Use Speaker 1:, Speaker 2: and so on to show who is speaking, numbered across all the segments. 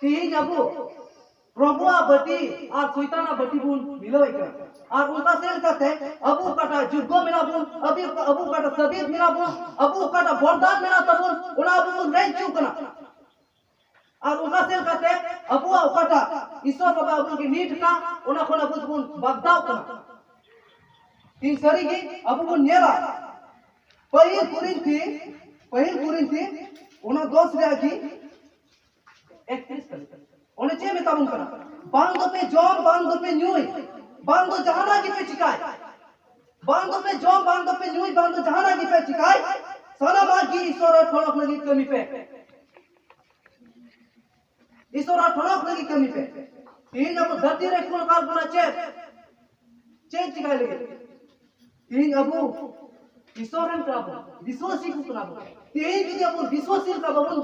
Speaker 1: तीन अबू प्रभुआ बटी और सुइताना बटी बुन मिलो एक और उनका सेल करते अबू काटा जुगो मिला बुन अभी अबू काटा सबीत मिला बुन अबू काटा बरदान मिला तबुन उना अबू बुन रेंज चुकना और उनका सेल करते अबू काटा ईश्वर बाबा अबू की नीट का उना खोना अबू बुन बगदाव कना तीन सरी की अबू बुन नेला पहिल कुरिन थी उना दोस्त रे की 31 कर उन्हें चे में ताबुन करा बांधो पे जॉम बांधो पे न्यूई बांधो जहाना की पे चिकाय बांधो पे जॉम बांधो पे न्यूई बांधो जहाना की पे चिकाय सारा मागी ईश्वर ठोड़क लगी कमी पे ईश्वर ठोड़क लगी कमी पे तीन अब धरती रे कुल काल बना चे चिकाय लगे तीन अबू ईश्वरन कराबो विश्वासी को कराबो तीन यदि अबू विश्वासी का बबुन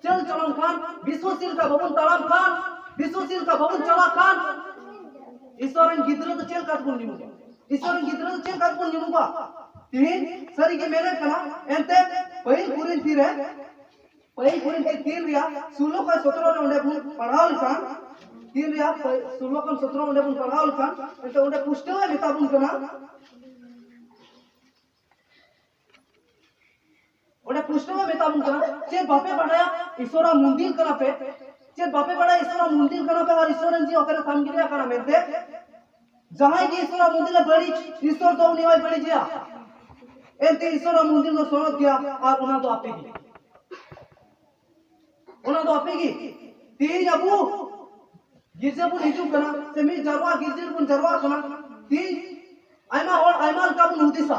Speaker 1: चल चलन खान विश्वशील का भवन तड़म खान विश्वशील का भवन चला खान ईश्वरन गिद्र तो चल काट बुन निमुगा ईश्वरन गिद्र तो चल काट बुन निमुगा तीन सरी के मेरे कला एंते पहिल कुरिन थी रे पहिल कुरिन के तीन रिया 16 का 17 ने उन्हें बुन पढ़ाओ लिखान तीन रिया 16 का 17 उन्हें बुन पढ़ाओ लिखान एंते उन्हें पुष्टे हुए मिता बुन कना उन्हें पुष्टे हुए मिता बुन कना चे बापे बढ़ाया ईश्वरा मंदिर कना पे चे बापे बड़ा ईश्वरा मंदिर कना पे और ईश्वरन जी ओकरे कामगिरिया कना मेते जहां की ईश्वरा मंदिर बड़ी ईश्वर तो निवाई बड़ी जिया एते ईश्वरा मंदिर में सोनो किया और उना तो आपेगी तीन अबू गिरजे बुन हिजू कना सेमी जरवा गिरजे बुन जरवा कना तीन आइमा और आइमाल का बुन उदिसा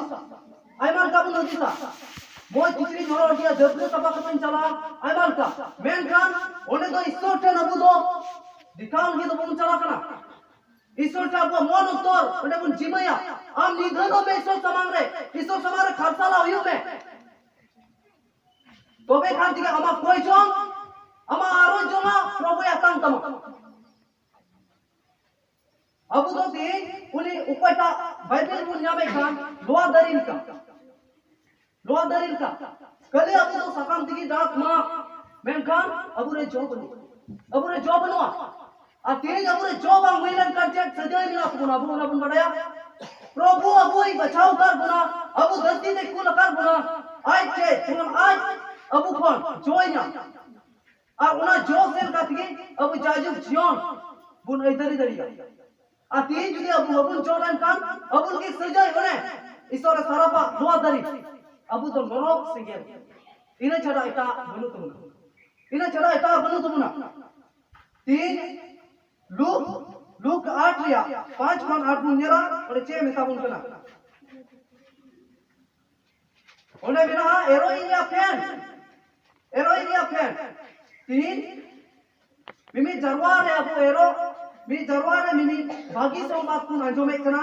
Speaker 1: मोय किचरी नरो दिया जबले तबा कतन चला आइमाल का मेन कान ओने तो ईश्वर टे नबु दो दिखान के तो बुन चला कना ईश्वर टे अबो मन उत्तर ओने बुन जिमया आम निधनो में ईश्वर समारे खरसाला हुयु में तोबे खान दिके अमा कोई जों अमा आरो जोंगा प्रभु यातां तम अबू तो दे उनी उपटा बाइबल बुन नामे खान लोआ दरिल का कले अबू तो सकाम दिगी डाक मा मेन खान अबू रे जॉब बनवा आ तेज अबू रे जॉब आ मिलन कर जे सजाय मिला बुन अबू ना बुन बड़या प्रभु अबू ही बचाव कर बुना अबू धरती दे कुल कर बुना आज चे तुम आज अबू कौन जोय ना आ उना जो सेल का दिगी अबू जाजू जियोन बुन इधर आ तेज जुदी अबू जोड़न कान अबू की सजाय बने ईश्वर सरपा लोआ दरी अबू तो नरक से गेल इने छड़ा एटा बनु तुमना तीन लूक 8 रिया 5 खन 8 मुनेरा और 6 मेताबुन कना ओने बिना एरोइनिया फैन तीन मिमी जरवा रे अबू एरो मी जरवा रे मिमी भागी सो बात को अंजोमे कना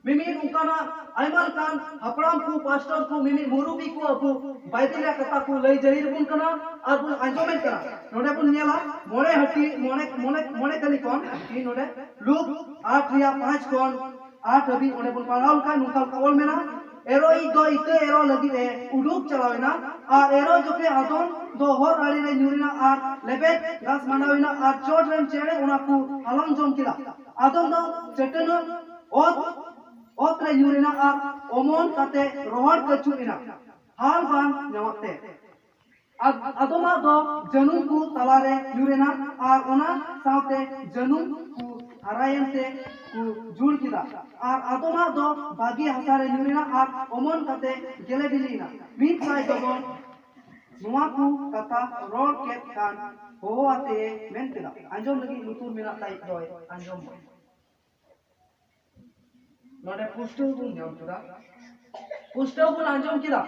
Speaker 1: मिमी उकाना आइमाल कान हपड़ाम को पास्टर को मिमी मुरुबी को अबू बाइबल कथा को लई जहीर बुन कना और बुन अंजोमे कना नोडे बुन नेला मोने कनी कोन तीन नोडे लूक 8 रिया 5 कोन 8 अभी ओने बुन पढ़ाउल का नुकाल कॉल मेना एरो ई दो इते एरो लगी ए उडुक चलावेना और एरो जोके आदोन दो होर आड़ी रे न्यूरिना और लेबे गास मानाविना और चोट रन चेड़े उना को हलम जोम किला आदोन दो चटनो ओत रे न्यूरिना और ओमोन काते रोहड़ कचुइना हाल बान नमते अदोमा दो जनुम को तलारे न्यूरिना और ओना साउते जनुम को हरायनते को जुड़ किदा और अदोमा दो बागी हसारे न्यूरिना और ओमोन काते गेले दिलीना मीत साइ दो नुआ को कथा रोड के कान होवाते मेंतिला अंजोम लगी लुतुर मिना ताई दोय अंजोम नोडे पुष्टुबुन जाम किदा पुष्टुबुन अंजोम किदा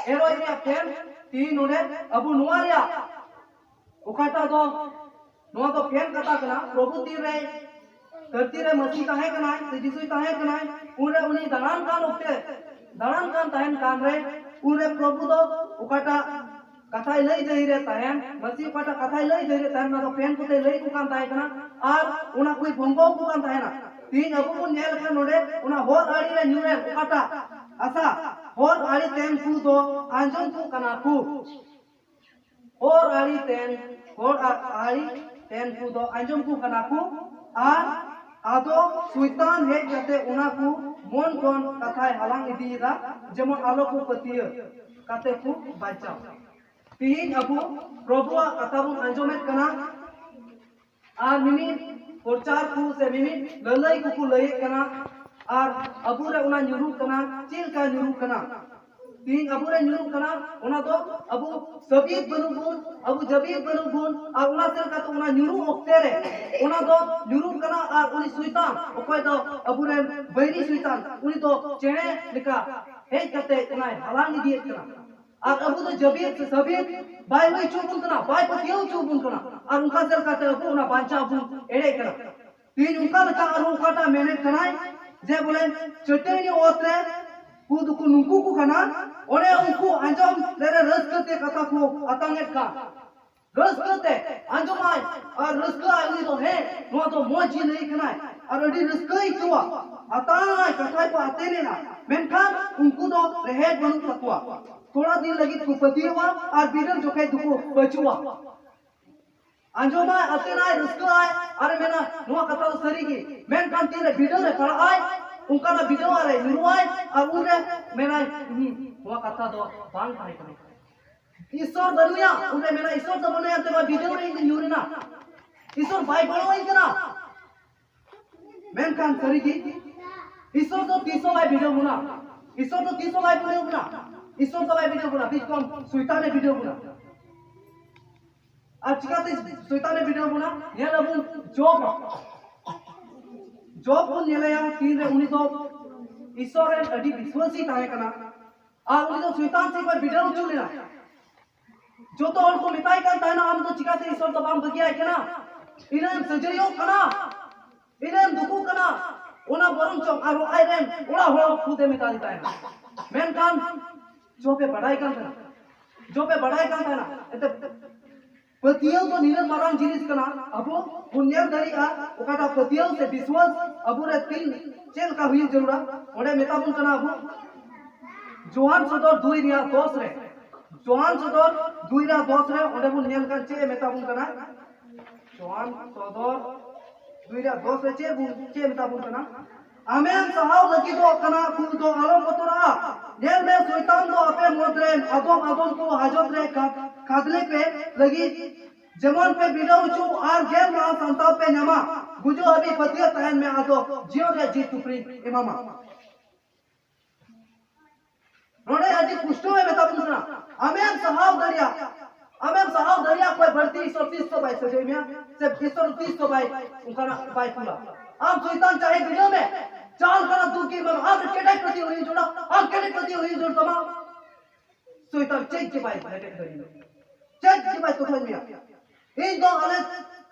Speaker 1: एरो एरिया फैन तीन नोडे अबू नुआरिया उकाटा दो नुआ तो फैन कथा कना प्रभु तीर रे धरती रे मसीह ताहे कना ते जिसुई ताहे कना उरे उनी दानान कान उक्ते दानान कान ताहेन कान रे उरे प्रभु दो उकाटा कथाई लई जही रे ताहेन मसीह उकाटा कथाई लई जही रे ताहेन ना तो फैन कुते लई को कान ताहे कना और उना कोई भंगो को कान ताहेना तीन अबू को नेल का नोडे उना होर आड़ी रे न्यूरे उकाटा आसा होर आड़ी तेन को दो आंजों को कना को होर आड़ी तेन होर आड़ी टेन को दो आंजम को कना को आर आदो सुइतान हे कते उना को मन कोन कथाय हलांग इदीदा जेमन आलो को पतिय कते को बाचा तीन अबु प्रभुआ कथा बन आंजमेत कना आर मिमी प्रचार को से मिमी ललई को लई कना आर अबु रे उना नुरु कना चिल का नुरु कना तीन अबु रे नुरु कना उना दो अबु सबीत बनु गुण अबु जबीत बनु गुण आर उना सेल का तो उना नुरु ओक्ते रे उना दो नुरु कना आर उनी सुइतान ओकोय दो अबु रे बैरी सुइतान उनी तो चेणे लिका हे कते उना हलांग दिए कना आर अबु तो जबीत सबीत बाय वई चुबुन कना बाय पतियो चुबुन कना आर उनका सेल का तो अबु उना बांचा अबु एड़े कना तीन उनका लका आर उनका मेने कनाय जे बोले चटेनी ओतरे कुद को नुकु को कना ओने उनको आंजम तेरे रस करते कथा को अतांगे का रस करते आंजम आय और रस का आय तो है नो तो मोजी नहीं कना और अडी रस कई तुआ अतांगे कथा को आते ने ना मेनखान उनको तो रहे बनु तकवा थोड़ा दिन लगी कुपति हुआ और बिडल जो कहे दुको बचुआ आंजम आय आते ना रस का आय अरे मेना नो कथा सरी की मेनखान तेरे बिडल रे पड़ा आय उनका ना बिडल आ रहे नुरुआय और उनरे मेना वो कथा दो बांग भाई करे ईश्वर बनुया उनरे मेना ईश्वर तो बनुया ते बा बिडल रे नुरिना ईश्वर भाई बनो ही कना मेनखान सरी की ईश्वर तो 300 भाई बिडल बुना ईश्वर तो 300 भाई बिडल बुना ईश्वर तो भाई बिडल बुना बीच कम सुइता ने बिडल बुना आज चिकाते सुइता ने बिडल बुना ये लबु जॉब को नेलया तीन रे उनी तो ईश्वर रे अडी विश्वासी ताहे कना आ उनी तो शैतान से पर बिडल चुलेना जो तो और को मिताई का ताना हम तो चिकाते ईश्वर तो बाम बगिया कना इनेम सजरियो कना इनेम दुकु कना ओना बरम चो आरो आइरेन ओला हो खुदे मिता दिता है मेनकान जो पे बढ़ाई का ताना एते पतियों तो नीरज मारांग जिनिस कना अबो पुण्यर दरिया ओकाटा पतियों से विश्वास अबो रे तीन चेल का हुई जरूरा ओडे मेताबुन कना अबो जोहान सदर 2 रिया 10 रे जोहान सदर 2 रिया 10 रे ओडे बुन नेल का चे मेताबुन कना जोहान सदर 2 रिया 10 रे चे मेताबुन कना आमेन सहाव लगी दो कना कुल दो आलो मतरा नेल में शैतान दो अपे मोदरे आदम को हाजत रे खादले पे लगी जमन पे बिडो चु आर गेम ना संताव पे नमा गुजो अभी पतिया तहन में आदो जियो रे जी तुपरी इमामा रोडे अजी पुष्टो में बता पूछना आमेन सहाव दरिया कोई बढ़ती 130 बाई सजे में से 130 बाई उनका बाई पूरा आप शैतान चाहे बिडो में चाल करा तू की मैं आप केटे प्रति हुई जोड़ा आप केटे प्रति हुई जोड़ तमाम शैतान चेक के बाई केटे करी चेक के बाई तो खोज मिया इन दो अले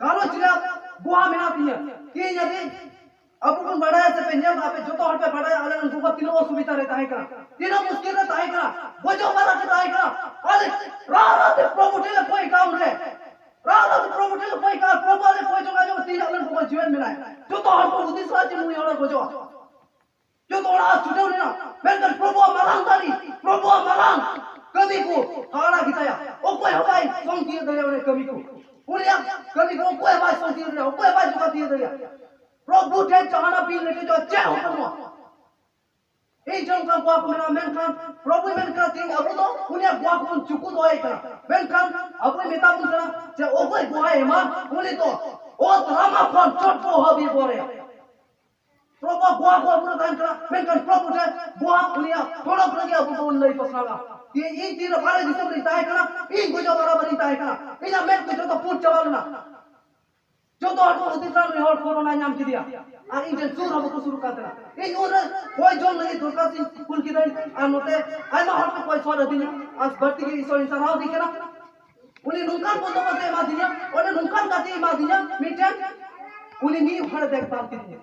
Speaker 1: कालो चिरा बुआ मिना पिया कि यदि अब उन बढ़ाया से पेंजल आपे जो तो हट पे बढ़ाया अले उनको को तीनों सुविधा रहता है का तीनों मुश्किल रहता है का वो जो वाला रहता है का अले रात प्रमोटे कोई काम रे रात प्रमोटे कोई काम प्रभु कोई जो तीन अले को जीवन मिला है जो तो हट को उद्देश्य वाची मुई और को जो तो आज छुटो ना मैं प्रभु मरांग कभी को काड़ा गीताया ओ कोई हवाई संकीय दरिया कभी को उनिया कभी को कोई बात संकीय दरिया कोई बात जुका दिए दरिया प्रभु थे चाहना पी लेके जो अच्छे हो करवा ए जन का बाप मेरा मैं खान प्रभु मैं का तीन अब तो उनिया बाप को चुकू दो है करा मैं खान अब मेता बुन करा जे ओ कोई बुआ है मां उनी तो ओ रामा खान चटको हबी बोरे प्रभु बुआ को पूरा दान करा मैं खान प्रभु थे बुआ उनिया थोड़ा लगे अब तो उन नहीं पसरागा ये तीर बारे दिसम रिता है कना इन गुजो बराबर रिता है कना इना मैं तो जो तो पूछ चवाल ना जो तो हट उदिसान में हट कोरोना नाम की दिया आ इन जे सुर हम को शुरू कर देना इन और कोई जो नहीं दुर्गा सिंह कुल की दई आ नोटे आई मा हट कोई स्वाद दिन आज भर्ती के ईश्वर इंसान हाउ दिखे ना उनी नुकान को तो बसे मा दिया और नुकान का ती मा दिया मीटर उनी नी हड़ देख पाती थी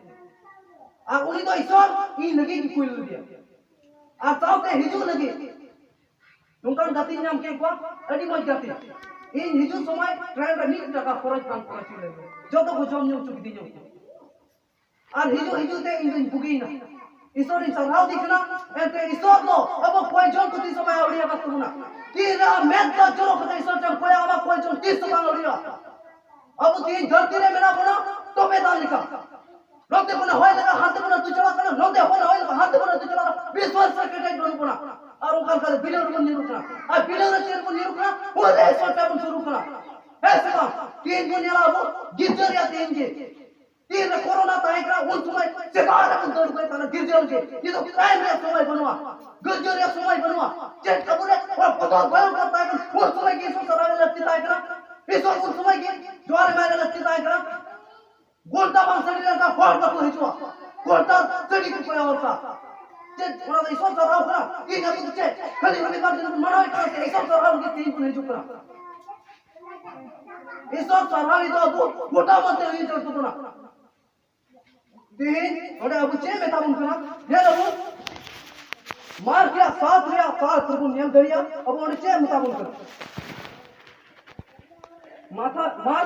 Speaker 1: आ उनी तो ईश्वर ई लगी की कुल दिया आ साथे हिजू लगी नुकान गाती नाम के को अडी मज गाती इन हिजू समय ट्रेन रे नीट टका खरच काम करछि ले जो तो को जम न्यू चुक दियो আর हिजू हिजू ते इन पुगी ना ईश्वर इन सराव दिखना एते ईश्वर तो अब कोई जन कुति समय ओडिया का तुना कि रा मैं तो चलो कते ईश्वर जन कोई आवा कोई जन 30 समय ओडिया अब तीन धरती रे मेरा बना तो बेदान लिखा नोते बना होय लगा हाथ बना तू चला करना नोते बना होय लगा हाथ बना तू चला 20 वर्ष से केटे डोन बना और उनका कर बिलेर बन नहीं रुकना आ बिलेर चेर बन नहीं रुकना वो रे सोटा बन शुरू करना ऐसे का तीन दुनिया ला वो गिरजर या तीन के तीन रे कोरोना ताई का उन समय से बाहर बन दौड़ गए ताना गिरजर के ये तो क्राइम रे समय बनवा गिरजर या समय बनवा चेक कबूले और पता भयो करता है वो समय की सो सराने लगती ताई करा इस उन समय की ज्वार मारे लगती ताई करा गोलता बांसड़ी का फोड़ का तो हिचवा गोलता चढ़ी को कोई और का जे थोड़ा सा इसो सराव करा ये ना कुछ खाली खाली बात दिन मनाई करते इसो सराव की तीन को नहीं चुकरा इसो सराव तो अब गोटा मत नहीं चढ़ तो ना तीन और अब चे में ताबुन करा ये लो मार किया सात तुम नियम दरिया अब और चे में ताबुन करा माथा मार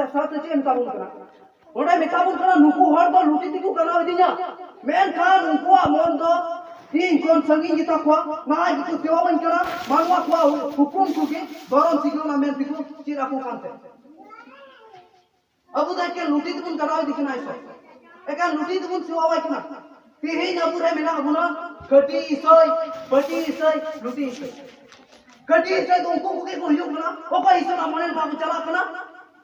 Speaker 1: सात चे में ताबुन करा ओडे मेकाबुन करा नुकु हर दो लुटी तिकु कना दिnya men kan नुकु amon do tin kon sangin kita kwa na gitu sewa ban kara manwa kwa hukum tuke doron siklo na men tiku chira ko kante abu da ke लुटी तिकुन कना दिखना ऐसा एका लुटी तिकुन सेवा bai kana तिही अबु रे मेना अबु ना कटी इसोय बटी इसोय लुटी इसोय कटी इसोय तो उनको को के को हियो kana ओको इसो ना मने बाबू चला kana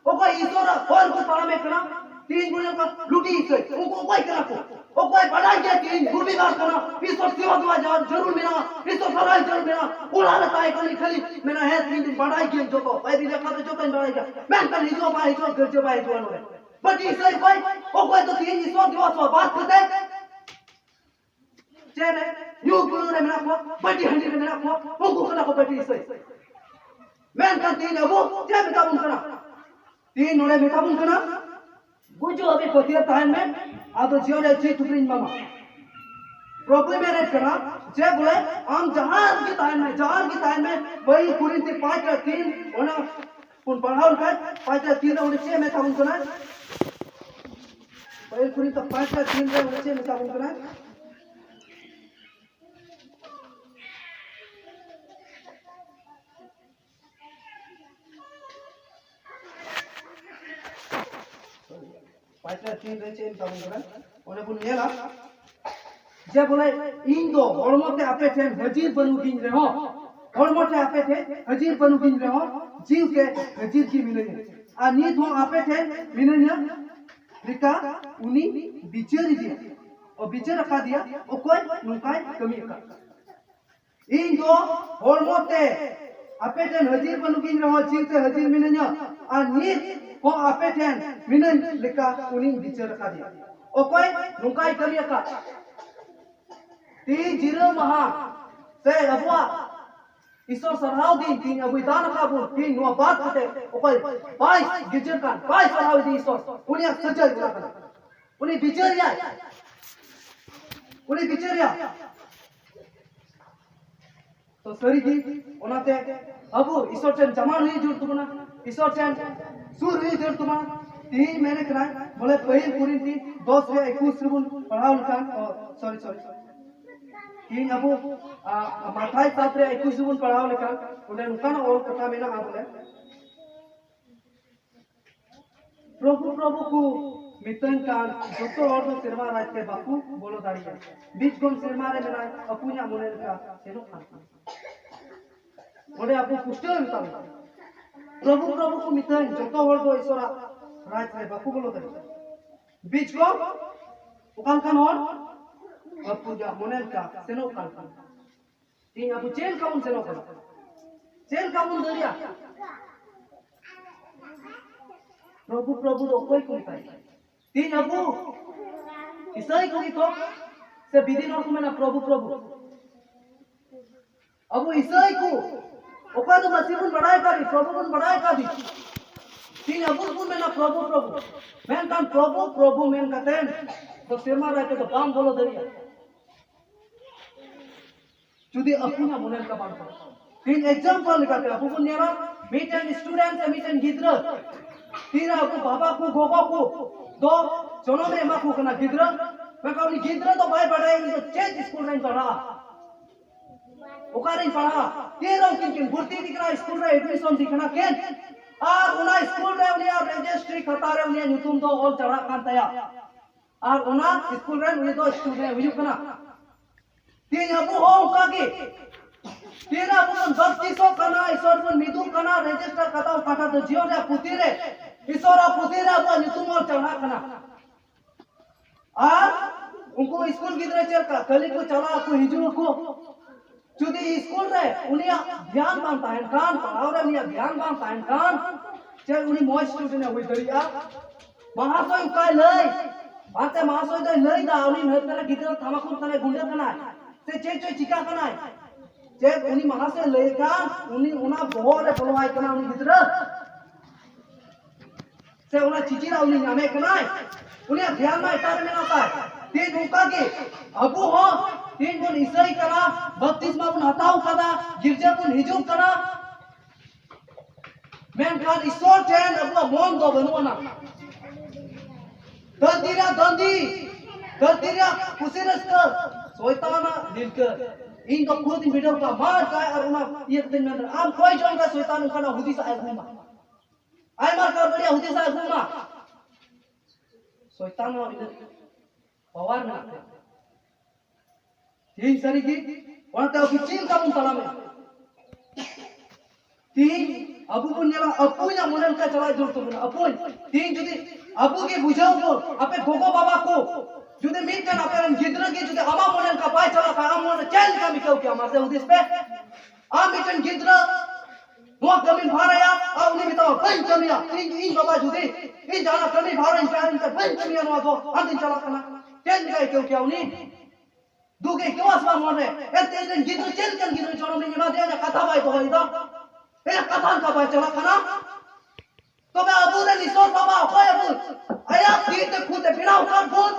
Speaker 1: ओको इसो ना और को पाला में kana तीन गुने का लुटी से उनको कोई करा को ओ कोई बड़ा के तीन गुनी बात करना इसो सेवा दुआ जरूर मेरा इसो सराय जरूर मेरा उला लताए खाली खाली मेरा है तीन दिन बड़ा के जो को भाई दिले का जो कन बड़ा के मैं कर हिजो भाई जो घर जो भाई जो नो बटी से कोई ओ कोई तो तीन इसो दिवा सो बात करते चेरे यू गुरु रे मेरा को बटी हंडी रे मेरा को उनको कना को बटी से मैं कर तीन अबू जे में काबू करा तीन नोरे में काबू करा गुजो अभी कोतिया टाइम में अब जियो रे चे टुकरिन मामा प्रॉब्लम है करा जे बोले हम जहां की टाइम में वही कुरिन से 5 या 3 ओना उन पढ़ाओ का 5 या 3 उन चे में था उनको ना वही कुरिन तो 5 या 3 रे उन चे में था उनको ना पाइटला तीन रे चेन काबू करा ओने बुन नेला जे बोले इन दो हड़मोते आपे थे हजीर बनू किन रे हो हड़मोते आपे थे हजीर बनू किन रे हो जीव के हजीर की मिले आ नी तो आपे थे मिनन्या लिका उनी बिचरी दिया और बिचर रखा दिया ओ कोई नुकाय कमी का इन दो हड़मोते आपे थे हजीर बनू किन रे हो जीव के हजीर मिनन्या आ नी को आपे थे मिनन लिका उनी बिचर रखा दिया ओ कोई नुकाय कमी का तीन जीरो महा से अबुआ ईश्वर सरहाव दिन तीन अबु दान काबू तीन नो बात करते ओकोय 22 गिजर का 22 सरहाव दिन ईश्वर उनी सजल गुना कर उनी बिचरिया तो सरी जी ओनाते अबु ईश्वर चन जमान हुई जुर तुमना ईश्वर चन सुर हुई जुर तुमना तीन मैंने करा बोले पहिल कुरिन थी 10 या 21 रिबुन पढ़ाओ निकाल सॉरी तीन अबु माथाई सातरे 21 रिबुन पढ़ाओ निकाल उन्हें उनका ना और कथा में ना आ बोले प्रभु को मितन का जोतो और तो सिरमा राज के बापू बोलो दाड़िया बीच गोम सिरमा रे मेरा अपुन्या मुनेर का सेनो खाना बोले आपको पुष्टि मिता प्रभु को मितन जोतो और तो ईश्वरा राज के बापू बोलो दाड़िया बीच गोम उकान कान और अपुन्या मुनेर का सेनो खाना तीन आपको चेल काउन सेनो खाना चेल काउन दाड़िया प्रभु तो कोई कोई तीन अबू ईसाई को तो से विधि नोट में ना प्रभु अबू ईसाई को ओका तो मसीहुन बढ़ाए का भी प्रभुन बढ़ाए का भी तीन अबू में ना प्रभु मैं काम प्रभु मैं कहते हैं तो सिरमा रहते तो काम बोलो दरिया जुदी अपना मुनेल का बात तीन एग्जांपल निकालते अबू को नेरा meet and students meet and गिद्र तीन अबू बाबा को गोगा को दो चलो में एमा को कना गिद्र मैं कहूं गिद्र तो भाई बढ़ाए जो चेंज स्कूल में पढ़ा ओकारे पढ़ा के रो किन भर्ती दिखना स्कूल रे एडमिशन दिखना के और उना स्कूल रे उनिया रजिस्ट्री खाता रे उनिया ᱧᱩᱛᱩᱢ दो ऑल चढ़ा कान तया और उना स्कूल रे उनी दो स्टूडेंट हुई कना तीन अबू हो उनका के तीन अबू मन बत्तीसो कना ईश्वर मन मिदु कना रजिस्टर खाता काटा तो जियो रे पुती रे ईश्वर पुती रे अबू ᱧᱩᱛᱩᱢ ऑल चढ़ा कना और उनको स्कूल गिदरे चल का कली को चला को हिजू को जुदी स्कूल रे उनिया ध्यान बांता है कान पढ़ाव रे उनिया ध्यान बांता है कान चल उनी मोय स्टूडेंट हुई दरिया महाशय काय लय बाते महाशय दय लय दा उनी नतरे गिदरे थामाकुन तने गुंडे कना से चे चिका कना जे उनी महाशय लय का उनी उना बहुत रे बोलवाय कना उनी गिदरे से उना चिचिरा उनी नामे कना उनी ध्यान में इतार में आता है तीन उनका के अबू हो तीन गुण ईसाई करा 32 मा गुण हटाओ कदा गिरजा गुण हिजू करा मेन खान ईश्वर चैन अबू मोन दो बनवाना दंदीरा कुसिरस कर शैताना दिल कर इन तो खुद वीडियो का मार काय और उना ये दिन में आम कोई जोन का शैतान उनका हुदिस आए घुमा आए मार कर बढ़िया हुदिस आए घुमा शैतान और पवार में तीन सरी की वहां अभी चीन का मुंह तला में तीन अबू को नेला अपू या मोनल का चला जोर तो अपू तीन जुदी अबू के बुझाओ को अपे गोगो बाबा को जुदी मीट का अपे गिदर के जुदी अमा मोनल का पाए चला का अम मोनल चैन का मिको क्या मासे उदिस पे आ मीटन गिदर नो कमी भाराया आ उनी मितो फैन कमिया तीन इन बाबा जुदी इन जाना कमी भारा इन फैन कमिया नो दो अंतिम चला कना चैन का क्यों क्या उनी दुगे क्यों आसमान मोने ए तेन गिदर चैन kan गिदर चोरो में मा दे कथा बाय तो इदा ए कथा का बाय चला कना तो मैं अबू रे निसो बाबा कोई अबू आया तीन ते खुद बिना का बोल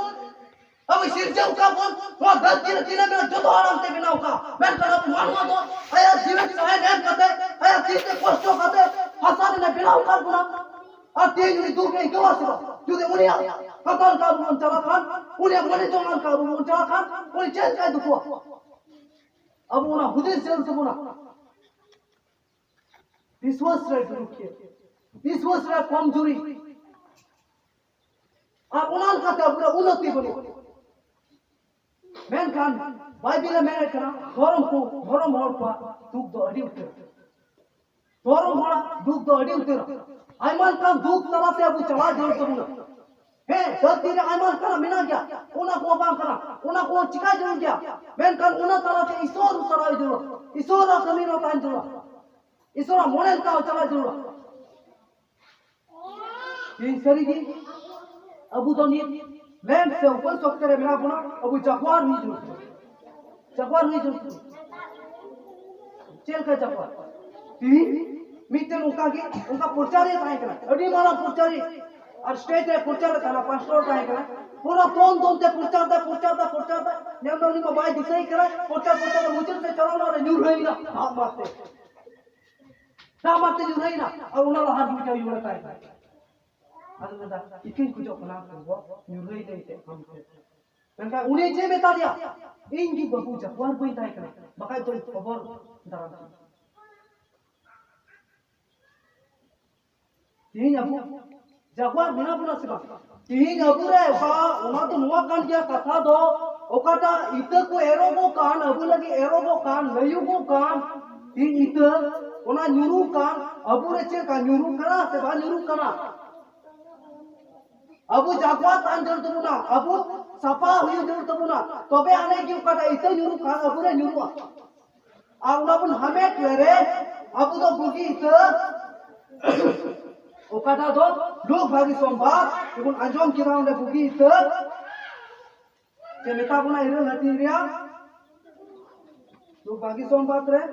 Speaker 1: अब सिर से का बोल वो 10 दिन में जो तो आराम से बिना का मैं करा मानवा दो आया जीवन सहाय नहीं करते आया तीन ते कष्ट करते हसन ने बिना का बोला आ तीन नी दुगे क्यों आसबा जुदे उनिया कथा का बोल चला खान उनिया मने जो मान का बोल चला खान उनी चेंज का दुखो अब उना हुदे से बोला विश्वास रे दुखिए विश्वास रे कमजोरी आ उनाल का पूरा उन्नति बने मेन खान बाइबल में करा धर्म हर को दुख दो अड़ी उतर धर्म हर दुख दो अड़ी उतर आइमान का दुख तलाते अब चला जोर तो हे धरती रे आइमान का मिना गया उना को बाम करा उना को चिका जोर गया मेन खान उना तलाते ईश्वर उतराय जोर ईश्वर कमी नो तान जोर ईश्वर मोनेल का चला जोर इन सरी की अबू तो नी लैंड से ऊपर सोचते मेरा अपना अबू जगवार नहीं जो चल का जगवार ती मित्र उनका पुरचारी ताई करा अडी माला पुरचारी और स्टेज रे पुरचार करा पास्टर ताई करा पूरा तोन ते पुरचार नेम नी बाय दिसई करा पुरचार मुचल से चला और न्यूर होइना हाथ मारते न्यूर होइना और उना हाथ बिटा युवा ताई अदुदा इकिन कुछ अपना को न्यूरई देते हम नंका उन्हें जे बता दिया इंगी बबू जगवार कोई ताई करा बकाय तो खबर दरा तीन अबू जगवार बिना बुना सिबा तीन अबू रे बा उना तो नुआ कान किया कथा दो ओकाटा इत को एरोबो कान अबू लगी एरोबो कान लयुगो कान तीन इत उना न्यूरू कान अबू रे चे का न्यूरू करा से बा न्यूरू करा अबू जागवात अंजल तमुना अबू सफा हुई जरूर तमुना तबे आने क्यों काटा इते न्यूरू खान अबू रे न्यूरू आ उना बन हमें क्वेरे अबू तो बुगी इत ओकाटा दो लोग भागी सोमवार उन अंजम किराउन ले बुगी इत जे मेता बुना हिरो लटी रिया लोग भागी सोमवार रे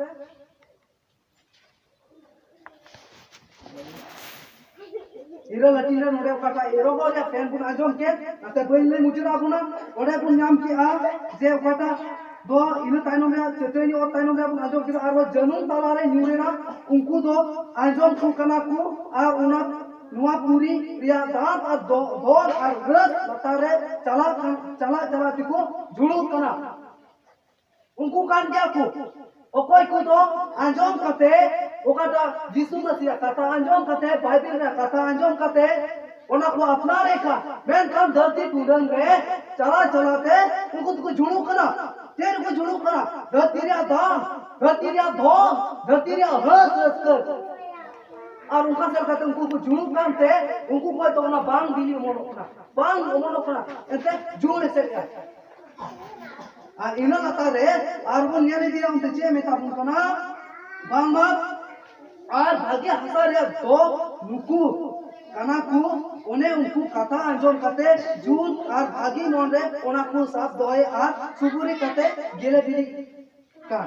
Speaker 1: इरो लटीरा नोडे काटा एरोबो या फैन बुन आजम के अते बइले मुजरा बुना ओडे बुन नाम की आ जे काटा दो इनो ताइनो में चेतेनी और ताइनो में बुन आजम के आरो जनुन तालारे न्यूरेना उनको दो आजम को कना को आ उना नुआ पूरी रिया दांत और दोल और रत बतारे चला दिको जुड़ो कना उनको कान क्या को ओकोय को तो आंजोम कते ओकाटा यीशु मसीह कथा आंजोम कते बाइबल रे कथा आंजोम कते ओना को अपना रेखा मेन काम धरती टूडन रे चला चलाते उनको को झुणू कना तेरे को झुणू कना धरती रे दाम धरती रे धोम धरती रे हस कर और उनका से कहते उनको को झुणू कानते उनको को तो ना बांग दिली ओमनो कना एते झुण से और इना लता रे और वो नियने दिया उनते जे मेता बुनकना बांग और भाग्य हसा रे दो नुकु कना को ओने उनको कथा आंजोम कते जून और भागी मन रे ओना को साफ दोए और सुबुरी कते गेले बिली का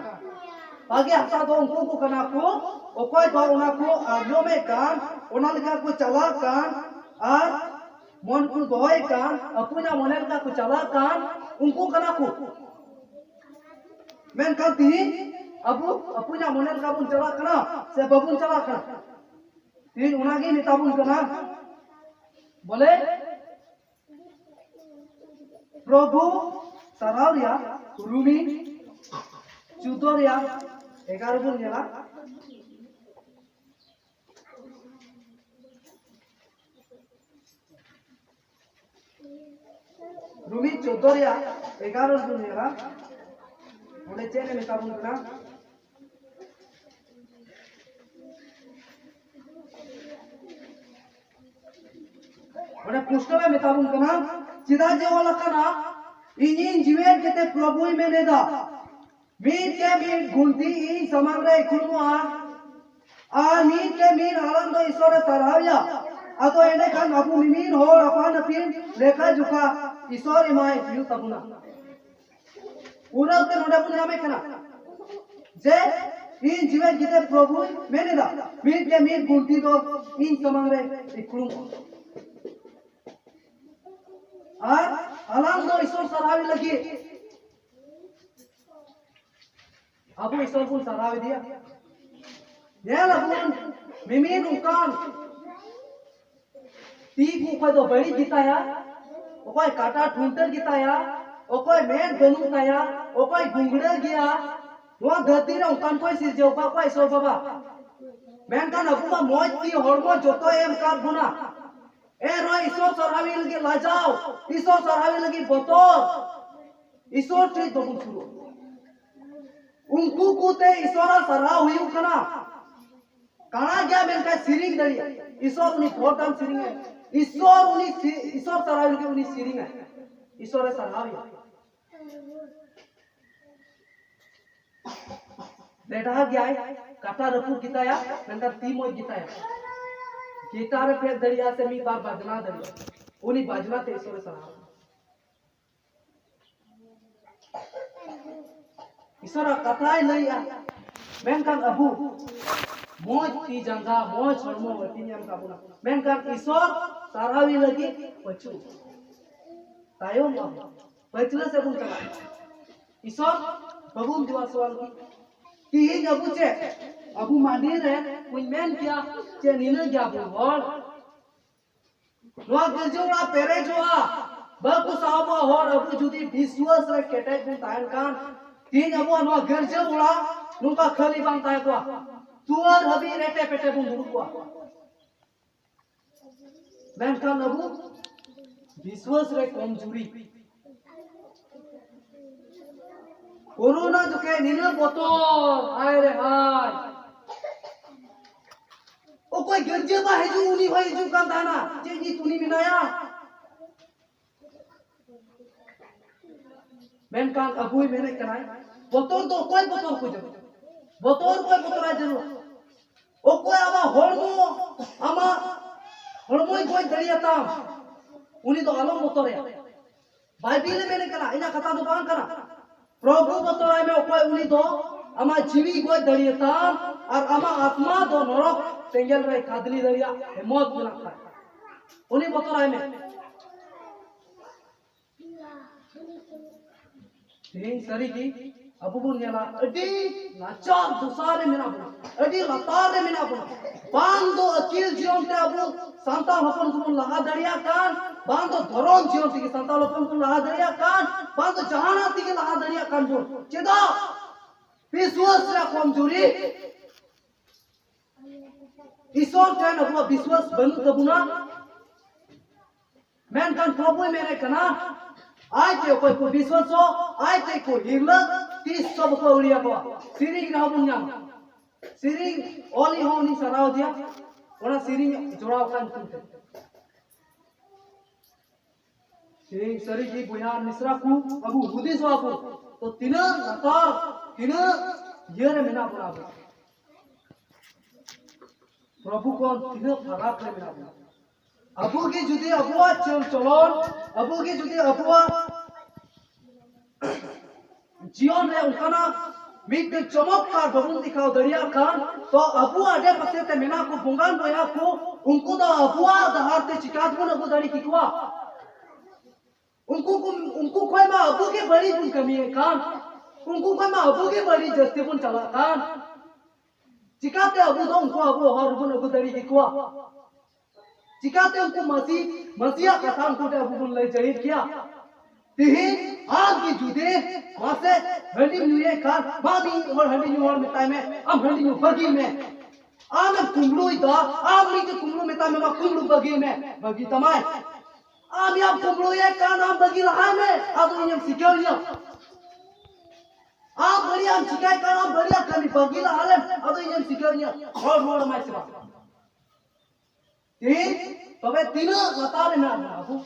Speaker 1: भाग्य हसा दो उनको को कना को ओकोय दो ओना को आजो में कान ओना लगा को चला कान और मन को दोए कान अपुना मने लगा को चला कान उनको कना को मेन कहती अबु अपुना मने लगा बुन चला कना से बबुन चला कना तीन उनागी मिताबुन कना बोले प्रभु सरावरिया रूमी चुतोरिया 11 बुन नेला रूमी चुतोरिया 11 बुन नेला बोले चेने मिताबुन कना ओने पुष्टवे मिताबुन कना चिदा जे वाला कना इनिन जीवन केते प्रभुई मेनेदा मीन के मीन गुंती इन समग्र इकुनुआ आ मीन के मीन आनंद ईश्वर तरहाया अतो एने खान अबु मीन हो अपन पिन लेखा जुका ईश्वर इमाय यु तबुना उरते नोडे पुना में कना जे इन जीवन केते प्रभु मेनेदा मीन के मीन गुंती दो इन समग्र इकुनुआ और अलाम दो ईश्वर सरावे लगी अब ईश्वर को सरावे दिया ये लगन मिमीन उकान ती को कोई तो बड़ी गिताया ओ कोई काटा ठुंटर गिताया ओ कोई मेन गनुताया ओ कोई गुंगड़े गया वो धरती रे उकान कोई सिरजे कोई ईश्वर बाबा मेन का नबुमा मोज की हड़मो जोतो एम कार गुना ए रो ईश्वर सरावी लगी लाजाओ ईश्वर सरावी लगी बतौर ईश्वर ट्री दबुन सुरो उनको कुते ईश्वर सराव हुई कना काना गया मेन का सिरिंग दरिया ईश्वर उनी फोटम सिरिंग है ईश्वर उनी ईश्वर सरावी लगी उनी सिरिंग है ईश्वर सरावी बेटा गया काटा रफू गिताया मेन का ती मोज गिताया गिटार पे दरिया से मी बार बजना दरिया उनी बजना ते ईश्वर सराव ईश्वर कथाय लइया मेनकान अबु मोज ती जंगा मोज हरमो वतिनियम काबुना मेनकान ईश्वर सरावी लगी पछु तायो म पछले से बुन चला ईश्वर बबुम दिवासवाल की ही अबु चे अबु मानी रे कुन मेन क्या चे नीने गया बोल नो गजोड़ा पेरे जोआ बकु साबो होर अबु जुदी विश्वास रे केटे कुन तायन कान तीन अबु नो गजोड़ा नुका खली बांग ताय को तुअर हबी रेटे पेटे बुन दुरु को मेन कान अबु विश्वास रे कमजोरी कोरोना जो के नीने बोतल आय रे हाय ओ कोई गरजे बा हेजू उनी होय हेजू का दाना जे जी तुनी मिनाया मेन कान अबुई मेने कराय बोतल तो कोई बोतल को जब बोतल कोई बोतल जरूर ओ कोई आमा होड़मो आमा होड़मोई कोई दरियाता उनी तो आलो बोतल रे बाइबल मेने करा इना कथा तो बांग करा प्रभु बोतल में ओ कोई उनी दो आमा जीवी कोई दरियाता और आमा आत्मा दो नरक सेंगल रे खादली दरिया मौत गुना खा उनी बोतल में तीन सरी की अबु बुन नेला अडी नाचार दुसारे मेना बुना अडी लतारे मेना बुना बांग दो अकील जीवन ते अबु संताल हपन को लहा दरिया कान बांग दो धरोन जीवन ती संताल हपन को लहा दरिया कान बांग दो जहाना ती लहा दरिया कान बोल चेदा विश्वास रे कमजोरी ईश्वर ठेन अबुआ विश्वास बनु तबुना मेनखान प्रभु मेरे कना आज ते कोई को विश्वास हो आज ते को हिरला तीस सब को उड़िया को सिरिंग ना बुन्या सिरिंग ओली हो नि सराव दिया ओना सिरिंग जोड़ाव कान तुते सिरिंग सरी जी बुया मिश्रा को अबु बुदिस वाको तो तिना नता तिना येरे मेना बराबर प्रभु को तिना फराक ले मेना अबू की जुदी अबुआ चल चलोन अबू की जुदी अबुआ जीवन रे उनका मिट चमत्कार बबुन दिखाओ दरिया खान तो अबुआ अडे पसे ते मेना को बुंगान बोया को उनको तो अबुआ दहार ते चिकात बन अबू दड़ी किकुआ उनको कोई मा अबू के बड़ी बुन कमी है खान उनको कोई मा अबू के बड़ी जस्ती बुन चला खान चिकाते अबू तो उनको अबू हर बुन अबू दड़ी किकुआ चिकाते उनको मसीहा कथा उनको अबू बुन ले जाहिर किया तिही आग की जुदे वहां से हंडी न्यूये कार बाबी और हंडी न्यू और मिताई में हम हंडी न्यू बगी में आम कुमलू इदा आम नीचे कुमलू मिताई में कुमलू बगी में बगी तमाय आम याम कुमलू ये का नाम बगी रहा में आदमी यम सिक्योरिया आप बढ़िया हम सिखाए का नाम बढ़िया कमी बगी रहा ले आदमी यम सिक्योरिया और माय से तीन तबे तीन बता रहे ना आपको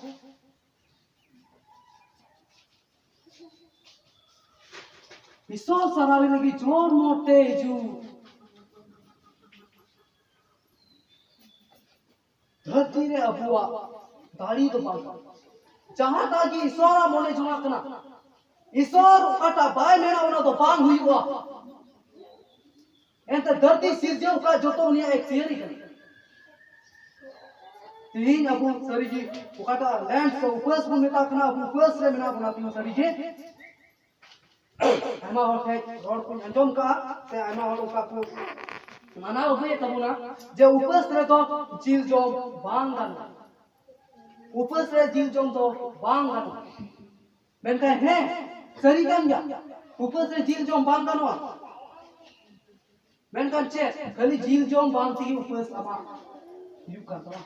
Speaker 1: इसो सरावे लगी जोर मोटे जू धरती रे अबुआ दाढ़ी तो बांध जहां ताकि ईश्वरा मोने जुना कना ईश्वर काटा बाय मेना उना तो बांग हुई हुआ एंत धरती सिरजे का जो तो उन्हें एक थियरी करी तीन अबू सरी जी उकाटा लैंड को उपस को मेता कना अबू उपस रे मेना बनाती हूं सरी जी आमा होते रोड को अंजम का से आमा होड़ का को माना हुए तबुना जे उपस रे तो जील जो बांगन उपस रे जील जो तो बांगन मैं कहे है सरी गंजा उपस रे जील जो बांगन वा मैं कहे चे खाली जील जो बांगती उपस आमा यू करता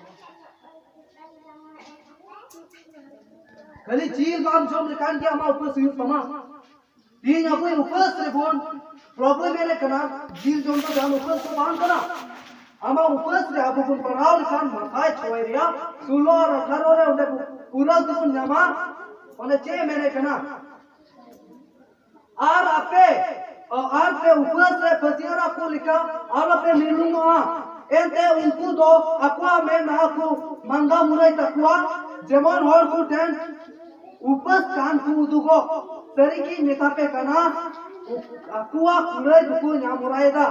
Speaker 1: खाली जील बांग जो लेकान के आमा उपस यू तमा तीन अबू उपस रे बोन प्रॉब्लम मेरे कना जील जोन तो जान उपस तो बांध कना आमा उपस रे अबू कोन पढ़ाओ लिखान मखाय छोय रिया 16 और 18 रे उन्हें पूरा तो न्यामा ओने चे मेरे कना आर आपे उपस रे फसियारा को लिखा आर आपे मिलूंगा एंते उनको दो अक्वा में ना को मंगा मुरे तकवा जेमन होर को टेन उपस कान को दुगो सरी की नेता पे कना अकुआ कुले दुको न्यामुराएगा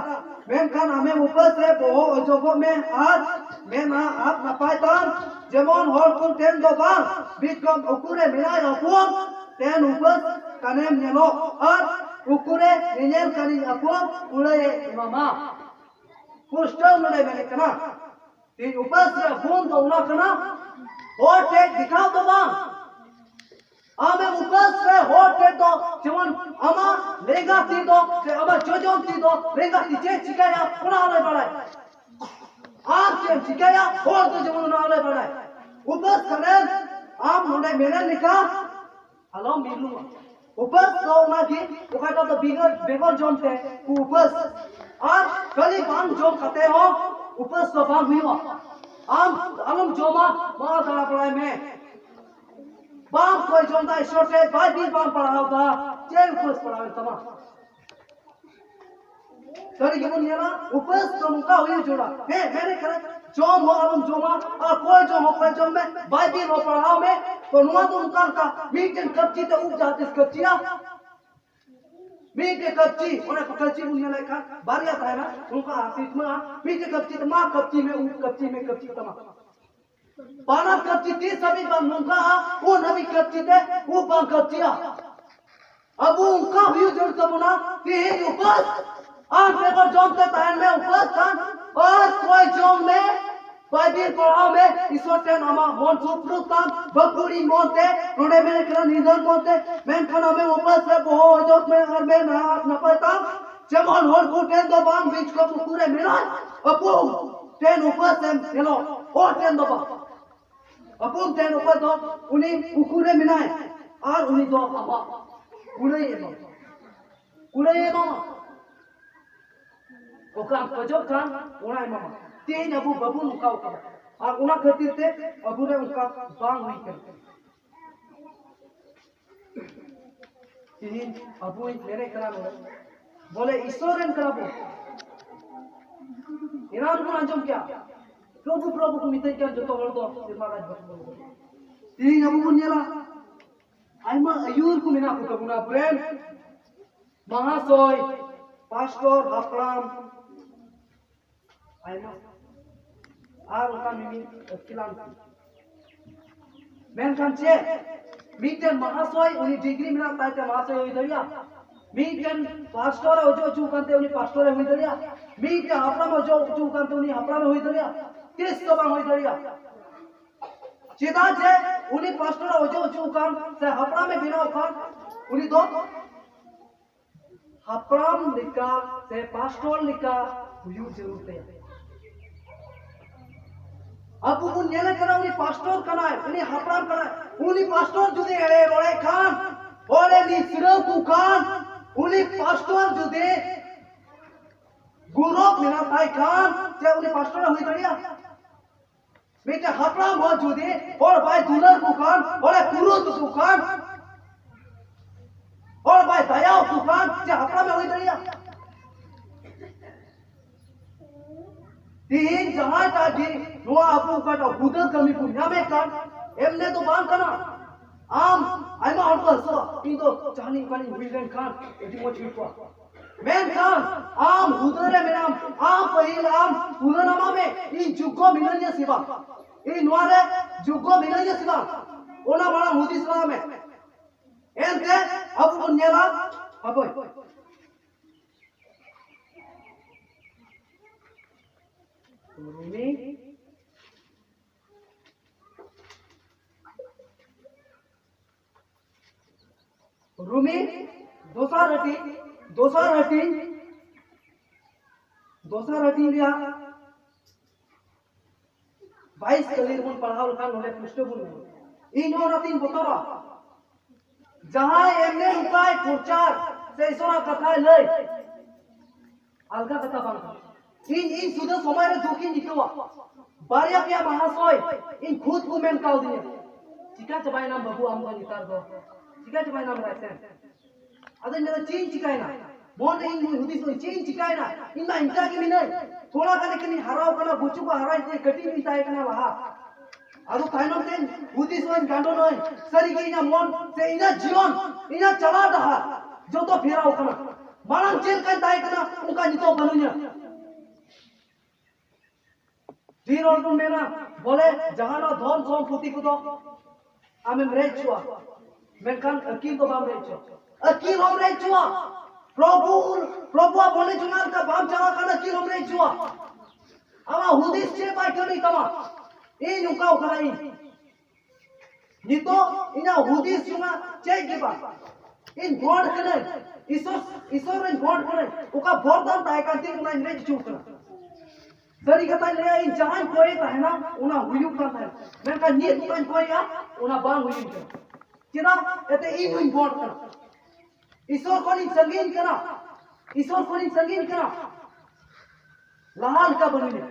Speaker 1: मैं खान हमें ऊपर से बहु अजोगो में आज मैं ना आप नपायतान जेमन होल को टेन दो बार बिकम उकुरे मिलाय अपुम टेन ऊपर कनेम नेलो और उकुरे निनेल कनी अपुम उले इमामा पुष्टल नडे मैंने कना तीन ऊपर से अपुम तो उना कना और टेक दिखाओ तो बार आमे उपस रे होटे तो जीवन आमा लेगा ती दो से आमा जोजोन ती दो लेगा ती जे चिकाया पुना आले बड़ाई आप जे चिकाया और तो जीवन ना आले बड़ाई उपस करे आप नोडे मेरे निका हलो मिलू उपस तो ना की उकाटा तो बेगर जोनते उपस आप कली बांग जोम करते हो उपस तो बांग हुआ आम अलम जोमा मां दड़ा बड़ाई में बाम कोई जोंदा छोटे भाई भी बाम पढ़ाओ था जेल उपस पढ़ाओ तमा सरी के मुनिया उपस तो मुका हुई जोड़ा है मेरे करे जोम हो अलम जोमा और कोई जो हो कोई जोम में भाई भी हो पढ़ाओ में तो नुआ तो मुकान का मीटिंग कच्ची तो उग जाती कच्चिया मीटे कच्ची उन्हें कच्ची मुनिया लेखा बारिया था ना उनका आशीष में मीटे कच्ची तो मां कच्ची में उग कच्ची में कच्ची तमा पाना कच्ची थी सभी बंदूका वो नबी कच्ची थे वो बंद कच्चिया अब उनका भी जोड़ तमुना तीन उपस आठ पेपर जोड़ते तहन में उपस था और कोई जोड़ में बाइबिल पढ़ाओ में ईश्वर के नाम मोन सुप्रुताम बकुड़ी मोते उन्हें मेरे करा निधन मोते मैं खाना में उपस से बहुत जोड़ में और मैं ना पता Cemon hol ku ten do bang beach ko pukure minai. Apu ten upar sem telo. Oh ten do bang. Apu ten upar do uni pukure minai. Ar uni do apa? Kulai emo. Kulai emo. Oka pajok kan ona emo. Ten abu babu nuka uka. Ar una khatir te abu ne uka bang hui kan. Ini abu mere kara बोले ईश्वरन कराबो इनान को अंजम क्या प्रभु प्रभु को मिते क्या जो तो हर दो सिरमाराज बसबो तीन अबु बुनियाला आइमा अयूर को मिना को कबुना प्रेम महासोय पास्टर हापराम आइमा आर उका मिमी अकिलान मेन कांचे मीटन महासोय उनी डिग्री मिना ताते महासोय होई दरिया मीटन पास्टर ओजो कांते उनी पास्टर होई दरिया मीटन हापराम ओजो कांते उनी हापराम होई दरिया किस तो बांग होई दरिया चिदा जे उनी पास्टर ओजो कान से हापराम में बिना खान उनी दो हापराम लिखा से पास्टर लिखा हुयू जरूरत है अब उन नेले कना उनी पास्टर कना उनी हापराम कना उनी पास्टर जुदे एड़े बड़े खान ओले नी सिरो कु खान उनी पास्टर जुदे गुरु मिना ताई खान जे उनी पास्टर हुई दरिया बेटा हापराम हो जुदे और भाई दुलर कु खान ओले कुरुत कु खान और भाई दयाव कु खान जे हापराम में हुई दरिया तीन जहां ताजी नुआ आपू काटा बुदल कमी पुण्या में कान एमने तो बांध कना आम आइमा हटो सो किंतु जानी कानी विलन खान एटी मो छिटवा मेन खान आम हुदरे मेराम आम पहिल आम पुननामा में इन जुगो मिलनिया सेवा इन नुआरे जुगो मिलनिया सेवा ओना बड़ा मुदी सला में एनते अब पुण्यला अबोय रूमी दोसा रटी लिया 22 कलीर मुन पढ़ाओ लखान होले पृष्ठभूमि इन और तीन बतरा जहां एमने उपाय प्रचार से इसोरा कथा ले अलगा कथा बांध इन सुध समय रे जोखिम निकवा बारिया पिया महासोय इन खुद को मेन काउ दिए चिका चबाई नाम बाबू आम को नितार दो चिका चबाई नाम रहते अदन मेरा चीन चिकायना बोन इन हुदी सो चीन चिकायना इन मा इंटा के मिने थोड़ा कने कनी हराव कना बुचु को हराई ते कटी मिताय कना लहा आदो ताइनो तेन हुदी सो गांडो नय सरी के इना मन से इना जीवन इना चला दहा जो तो फेराव कना मानन जेल का ताय कना उनका नितो बनु냐 तीन और तुम मेरा बोले जहां ना धन संपत्ति को तो आमें रेचुआ मेनकान अकील को बाम रेचुआ अकील हम रेचुआ प्रभु बोले जुनार का बाम चला का अकील हम रेचुआ आवा हुदिस से बाय कनी तमा ए नुका उखराई नितो इना हुदिस जुना चेक गेबा इन गॉड कने ईश्वर इन गॉड कने उका वरदान ताय का दिन ना रेच चुकना सरी कथा ले इन जहां कोई कहना उना हुयु का है मैं का नी दुकान कोई या उना बांग हुयु का किना एते इन हुई बोर्ड कर ईश्वर को नी संगीन करा लाल का बनिने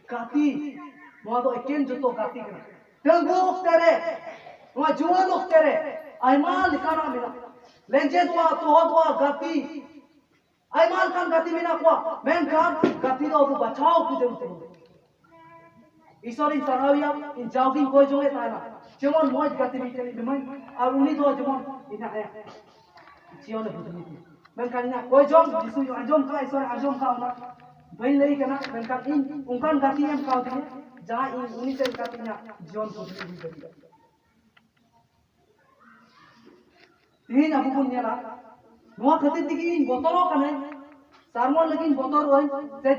Speaker 1: काती मोआ तो एकेन जतो काती कना तंगो तेरे मोआ जुवन तेरे आइमा लिखाना मिला लेंजे तो गाती आइमाल खान गति में ना कुआ मैं खान गति तो वो बचाओ कुछ जरूरत है ईश्वर इन सराविया इन जाओगी कोई जो है ताना जेमन मौज गति में चली बिमन और उन्हीं तो जेमन इना है जीवन बुद्धि मैं खान ना कोई जो जिसु आजम का ईश्वर आजम का ना बन लई के ना मैं खान इन उनका गति में का होती है जहां इन उन्हीं से गति ना जीवन बुद्धि हुई गति तीन अबू पुण्यला नुआ खतिर दिगी बतरो कने सारमन लगिन बतर होय से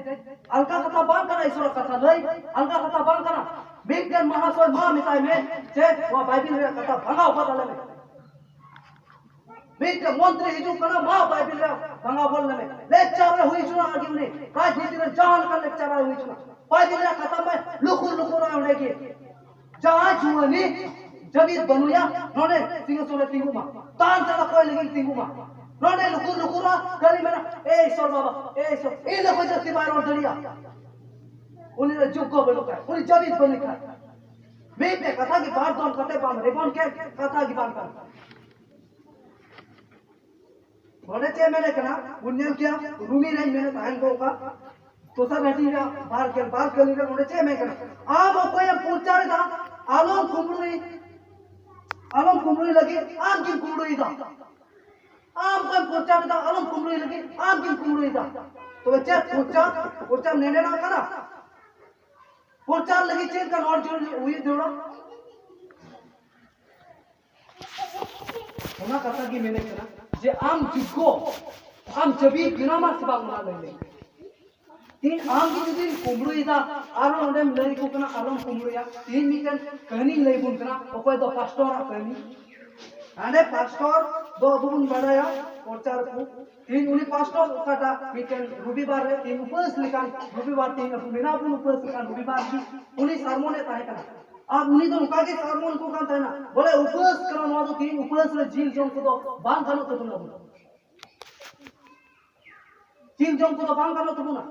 Speaker 1: अलका कथा बांग करा ईश्वर कथा लई अलका कथा बांग करा बिगन महासोय मा मिताय में से वा बाइबिल रे कथा भगाओ बदले में मीट मंत्री हिजू कना मा बाइबिल रे बांगा बोल ने लेक्चर रे हुई जुना आगे ने राजनीति रे जान का लेक्चर हुई जुना बाइबिल रे खत्म में लुकुर लुकुर आउडे की जहां जुनी जबीत बनुया नोने सिंह सोले तिंगु मा तान चला कोई लगी तिंगु मा नोने लुकुर लुकुरा करी मेरा ए ईश्वर बाबा ए ईश्वर ए लोग जस्ती बाहर और डरिया उन्हीं रे जुगो बनो का उन्हीं जबीत बनी का मीट ने कथा की बात दोन कते बाम रेबन के कथा की बात कर बोले चे मैंने कहा बुनियाद क्या रूमी नहीं मैंने तान को का तो सब बैठी का बाहर के लिए बोले चे मैं कहा आप कोई पूछा था आलम कुमड़ी लगी आम की कुमड़ी था आम कोई पूछा था आलम कुमड़ी लगी आम की कुमड़ी था तो बच्चे पूछा नेने ना करा पूछा लगी चेन का नोट हुई जोड़ा होना कथा की मैंने कहा जे आम जुगो आम जबी बिना मा सिबाग ना ले तीन आम की जुदी कुमड़ू इदा आरो ओंडे लई को कना आलम कुमड़ू या तीन मिकन कहानी लई बुन कना ओकोय दो पास्टर कहानी आने पास्टर दो बुन बड़ाया प्रचार को तीन उनी पास्टर काटा मिकन रविवार रे तीन उपवास लिखान रविवार तीन बिना बुन उपवास लिखान रविवार की उनी सरमोने ताहे कना आप उन्हीं तो उनका के सरमोन को कहता है ना बोले उपवास करना तो तीन उपवास में जील जों को तो बांध करना तो तुम जील जों को तो बांध करना तो ना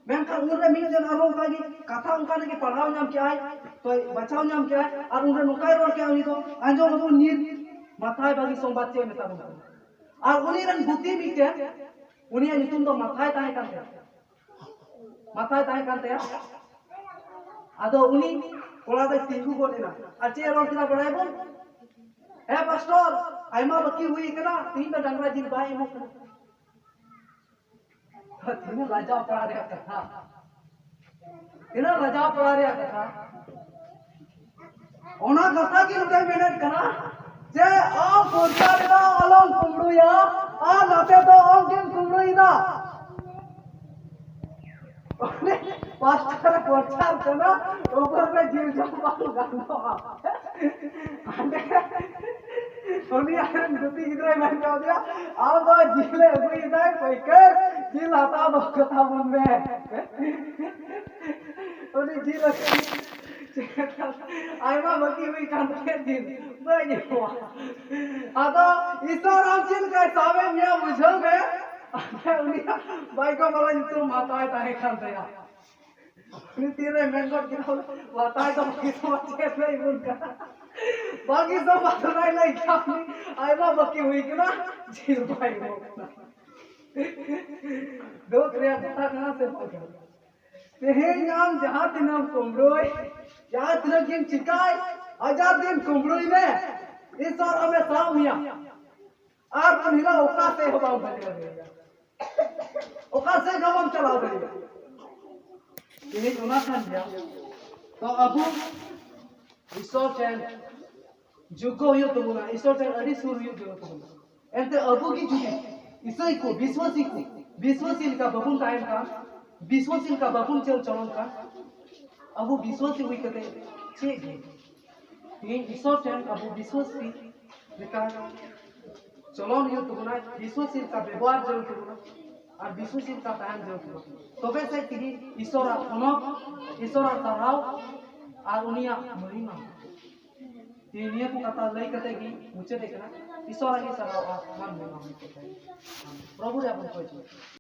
Speaker 1: मैं का उनरे मिल जन आरो का की कथा उनका ने के पढ़ाओ नाम क्या है तो बचाओ नाम क्या है और उनरे नुकाय रोड क्या हुई तो आंजो को नीर माथाय बागी संबाद चे मेता और उन्हीं रन बुद्धि मिटे उन्हीं नितुम तो माथाय ताहे करते आदो उन्हीं कोड़ा दे तिंगु को देना अच्छे रोड किना बढ़ाए बोल ए पास्टर आइमा बकी हुई कना तीन तो डंगरा जिन बाई मुख तीन राजा पड़ा रे कथा तीन राजा पड़ा रे कथा ओना कथा की रुपए मिनट कना जे आ पोचा रे अलम कुमड़ू या आ नाते तो ओम किन कुमड़ू इदा पास्टर प्रचार करना ऊपर में जीव जंपाल गाना सोनी आयरन गुती इधर मैं कह दिया अब तो जीले हुई इधर पैकर जील आता बकता मन में सोनी जील आयमा बकी हुई कांटे जील नहीं हुआ आता ईश्वर राम चिन का सावे मियां बुझल में उन्हीं भाई को बोला तो माता है ताहे खाते या तेरे मेंगोट गिरा बताए तो किस बच्चे नहीं उनका बाकी सब बात नहीं क्या आइमा बकी हुई कि ना झील भाई हो दो क्रिया था कहां से हो गया तेहे नाम जहां दिनम कुमड़ोई जहां दिन किन चिकाई हजार दिन कुमड़ोई में इस और हमें साव मिया और महिला ओका से हो बाऊ बनेगा ओका से गवम चला देगा ini gunakan dia to abu isoten jugo yo to guna isoten adi sur yo to guna ente abu ki jugi isai ko विश्वासील का बबुन टाइम का विश्वासील का बबुन चल चलन का abu विश्वासी हुई कते छे ये isoten abu विश्वासी लेका चलन यो तो गuna विश्वासील का व्यवहार जरूर तो गuna और विश्वासील का पहन जरूर तो वैसे कि ईश्वरा खनक ईश्वरा सराव और उनिया महिमा ये नियम को कथा लई कते की मुझे देखना ईश्वरा की सराव और मन में प्रभु रे अपन कोई